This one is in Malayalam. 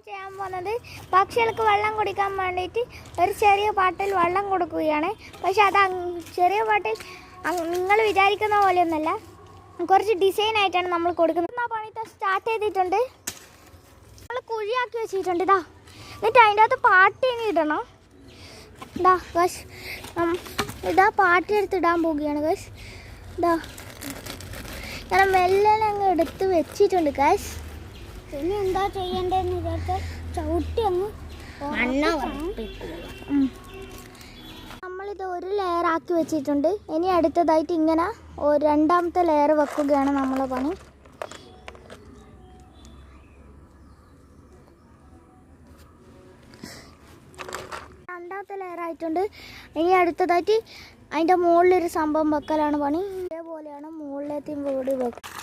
ചെയ്യാൻ പോകുന്നത് പക്ഷികൾക്ക് വെള്ളം കുടിക്കാൻ വേണ്ടിയിട്ട് ഒരു ചെറിയ പാട്ടിൽ വെള്ളം കൊടുക്കുകയാണ്. പക്ഷെ അത് ചെറിയ പാട്ടിൽ നിങ്ങൾ വിചാരിക്കുന്ന പോലെയൊന്നുമല്ല, കുറച്ച് ഡിസൈൻ ആയിട്ടാണ് നമ്മൾ കൊടുക്കുന്നത്. ആ പണി സ്റ്റാർട്ട് ചെയ്തിട്ടുണ്ട്. നമ്മൾ കുഴിയാക്കി വെച്ചിട്ടുണ്ട്. ഇതാ, എന്നിട്ട് അതിൻ്റെ അകത്ത് പാട്ടി ഇടണം. ഇതാ ഗസ്, ഇതാ പാട്ടി എടുത്ത് ഇടാൻ പോവുകയാണ് ഗസ്. ഇതാ ഞാൻ മെല്ലെ അങ്ങ് എടുത്ത് വെച്ചിട്ടുണ്ട് ഗസ്. ഇനി എന്താ ചെയ്യേണ്ടതെന്ന് വിചാരിച്ചാൽ ചവിട്ടി അങ്ങ് നമ്മളിത് ഒരു ലെയർ ആക്കി വെച്ചിട്ടുണ്ട്. ഇനി അടുത്തതായിട്ട് ഇങ്ങനെ രണ്ടാമത്തെ ലെയർ വെക്കുകയാണ് നമ്മളെ പണി. രണ്ടാമത്തെ ലെയർ ആയിട്ടുണ്ട്. ഇനി അടുത്തതായിട്ട് അതിൻ്റെ മുകളിലൊരു സംഭവം വെക്കലാണ് പണി. ഇതേപോലെയാണ് മുകളിലത്തെയും ബോഡി വെക്കുക.